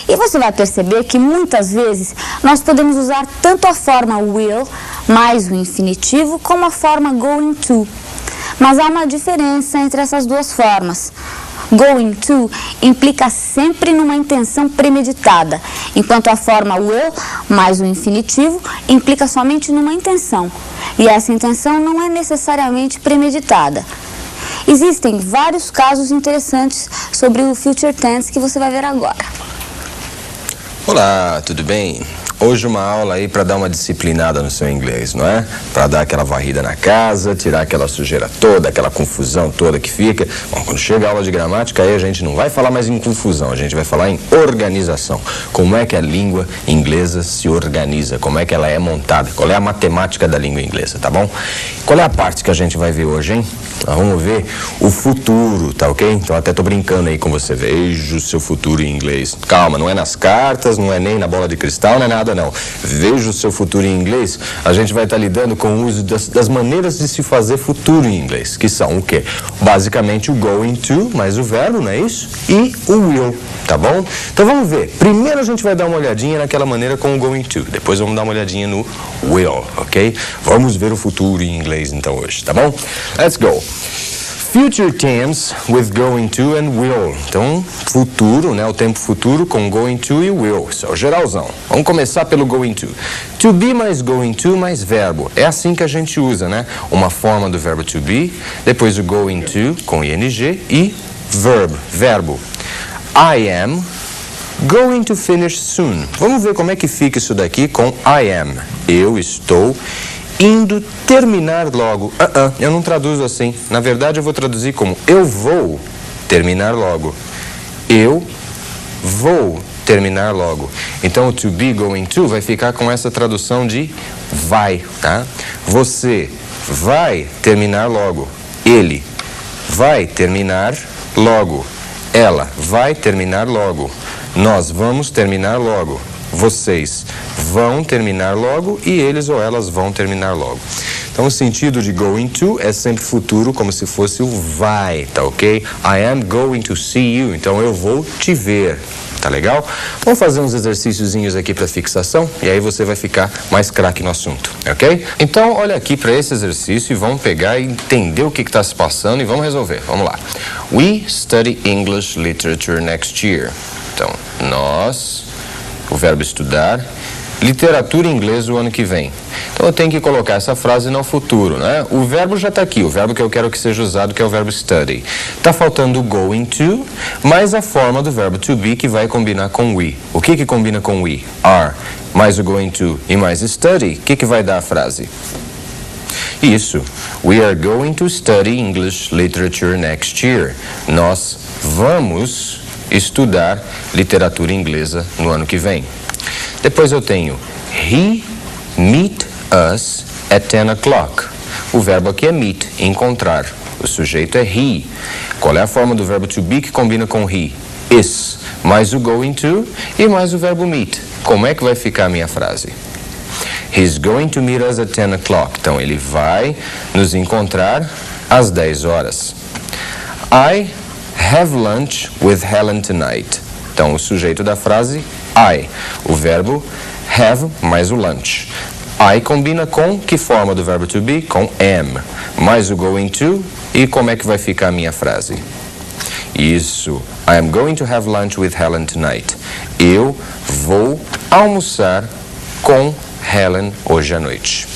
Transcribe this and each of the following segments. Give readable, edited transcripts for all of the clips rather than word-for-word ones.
E você vai perceber que muitas vezes nós podemos usar tanto a forma will mais o infinitivo como a forma going to. Mas há uma diferença entre essas duas formas. Going to implica sempre numa intenção premeditada, enquanto a forma will mais o infinitivo implica somente numa intenção. E essa intenção não é necessariamente premeditada. Existem vários casos interessantes sobre o future tense que você vai ver agora. Olá, tudo bem? Hoje uma aula aí para dar uma disciplinada no seu inglês, não é? Para dar aquela varrida na casa, tirar aquela sujeira toda, aquela confusão toda que fica. Bom, quando chega a aula de gramática, aí a gente não vai falar mais em confusão, a gente vai falar em organização. Como é que a língua inglesa se organiza, como é que ela é montada, qual é a matemática da língua inglesa, tá bom? Qual é a parte que a gente vai ver hoje, hein? Nós vamos ver o futuro, tá ok? Então até tô brincando aí com você, veja o seu futuro em inglês. Calma, não é nas cartas, não é nem na bola de cristal, não é nada não. Veja o seu futuro em inglês, a gente vai estar lidando com o uso das maneiras de se fazer futuro em inglês, que são o quê? Basicamente o going to, mais o verbo, não é isso? E o will, tá bom? Então vamos ver. Primeiro a gente vai dar uma olhadinha naquela maneira com o going to, depois vamos dar uma olhadinha no will, ok? Vamos ver o futuro em inglês então hoje, tá bom? Let's go! Future tense with going to and will. Então, futuro, né? O tempo futuro com going to e will. Isso é o geralzão. Vamos começar pelo going to. To be mais going to mais verbo. É assim que a gente usa, né? Uma forma do verbo to be, depois o going to com ing e verbo. I am going to finish soon. Vamos ver como é que fica isso daqui com I am. Eu estou indo terminar logo. Eu não traduzo assim. Na verdade, eu vou traduzir como eu vou terminar logo. Eu vou terminar logo. Então, o to be going to vai ficar com essa tradução de vai, tá? Você vai terminar logo. Ele vai terminar logo. Ela vai terminar logo. Nós vamos terminar logo. Vocês vão terminar logo e eles ou elas vão terminar logo. Então, o sentido de going to é sempre futuro, como se fosse o vai, tá ok? I am going to see you. Então, eu vou te ver. Tá legal? Vamos fazer uns exercíciozinhos aqui para fixação e aí você vai ficar mais craque no assunto, ok? Então, olha aqui para esse exercício e vamos pegar e entender o que está se passando e vamos resolver. Vamos lá. We study English literature next year. Então, nós... O verbo estudar, literatura inglesa o ano que vem. Então eu tenho que colocar essa frase no futuro, né? O verbo já está aqui, o verbo que eu quero que seja usado, que é o verbo study. Está faltando o going to, mais a forma do verbo to be, que vai combinar com we. O que combina com we? Are, mais o going to e mais study. O que vai dar a frase? Isso. We are going to study English literature next year. Nós vamos estudar literatura inglesa no ano que vem. Depois eu tenho he meet us at 10 o'clock. O verbo aqui é meet, encontrar. O sujeito é he. Qual é a forma do verbo to be que combina com he? Is, mais o going to e mais o verbo meet. Como é que vai ficar a minha frase? He's going to meet us at 10 o'clock. Então ele vai nos encontrar às 10 horas. I have lunch with Helen tonight. Então, o sujeito da frase, I. O verbo have mais o lunch. I combina com que forma do verbo to be? Com am. Mais o going to. E como é que vai ficar a minha frase? Isso. I am going to have lunch with Helen tonight. Eu vou almoçar com Helen hoje à noite.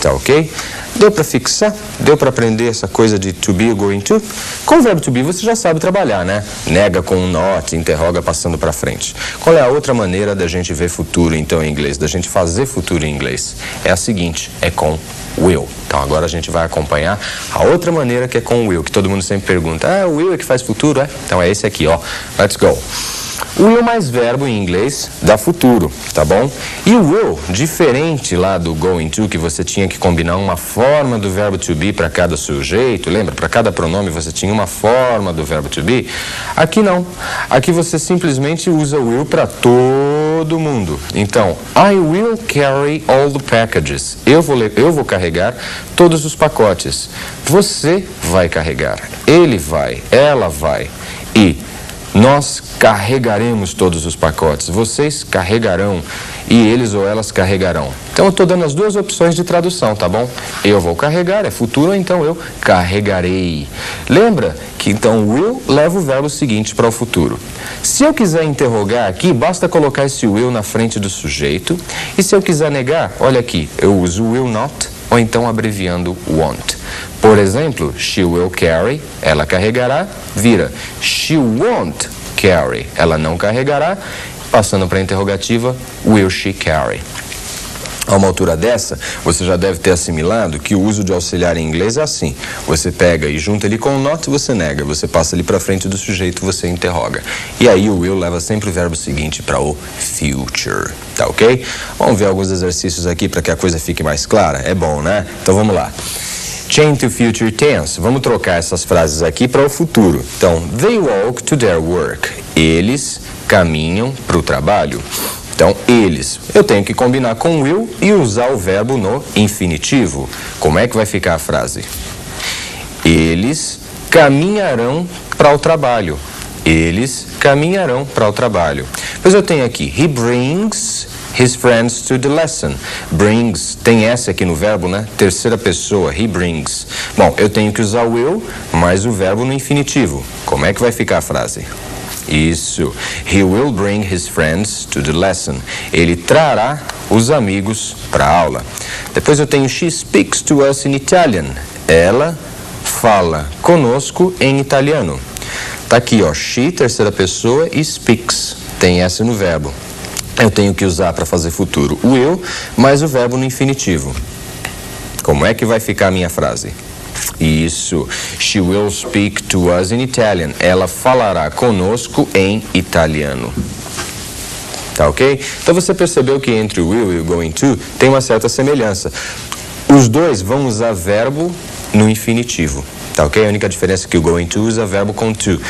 Tá ok? Deu para fixar? Deu para aprender essa coisa de to be ou going to? Com o verbo to be você já sabe trabalhar, né? Nega com um not, interroga passando para frente. Qual é a outra maneira da gente ver futuro, então, em inglês? Da gente fazer futuro em inglês? É a seguinte, é com will. Então, agora a gente vai acompanhar a outra maneira que é com will, que todo mundo sempre pergunta, o will é que faz futuro, é? Então, é esse aqui, ó. Let's go. O will mais verbo em inglês dá futuro, tá bom? E o will, diferente lá do going to, que você tinha que combinar uma forma do verbo to be para cada sujeito, lembra? Para cada pronome você tinha uma forma do verbo to be. Aqui não. Aqui você simplesmente usa o will para todo mundo. Então, I will carry all the packages. Eu vou carregar todos os pacotes. Você vai carregar. Ele vai. Ela vai. E Nós carregaremos todos os pacotes. Vocês carregarão e eles ou elas carregarão. Então eu estou dando as duas opções de tradução, tá bom? Eu vou carregar, é futuro, então eu carregarei. Lembra que então will leva o verbo seguinte para o futuro. Se eu quiser interrogar aqui, basta colocar esse will na frente do sujeito. E se eu quiser negar, olha aqui, eu uso will not ou então abreviando won't. Por exemplo, she will carry, ela carregará, vira she won't carry, ela não carregará, passando para a interrogativa, will she carry. A uma altura dessa, você já deve ter assimilado que o uso de auxiliar em inglês é assim. Você pega e junta ele com o not, você nega. Você passa ele para frente do sujeito, você interroga. E aí o will leva sempre o verbo seguinte para o future. Tá ok? Vamos ver alguns exercícios aqui para que a coisa fique mais clara. É bom, né? Então vamos lá. Change to future tense. Vamos trocar essas frases aqui para o futuro. Então, they walk to their work. Eles caminham para o trabalho. Então, eles. Eu tenho que combinar com will e usar o verbo no infinitivo. Como é que vai ficar a frase? Eles caminharão para o trabalho. Eles caminharão para o trabalho. Pois eu tenho aqui, he brings his friends to the lesson. Brings, tem S aqui no verbo, né? Terceira pessoa, he brings. Bom, eu tenho que usar will mais o verbo no infinitivo. Como é que vai ficar a frase? Isso. He will bring his friends to the lesson. Ele trará os amigos para a aula. Depois eu tenho she speaks to us in Italian. Ela fala conosco em italiano. Tá aqui, ó, she, terceira pessoa, e speaks. Tem S no verbo. Eu tenho que usar para fazer futuro o will mais o verbo no infinitivo. Como é que vai ficar a minha frase? Isso. She will speak to us in Italian. Ela falará conosco em italiano. Tá ok? Então você percebeu que entre o will e o going to tem uma certa semelhança. Os dois vão usar verbo no infinitivo. Tá ok? A única diferença é que o going to usa verbo com to.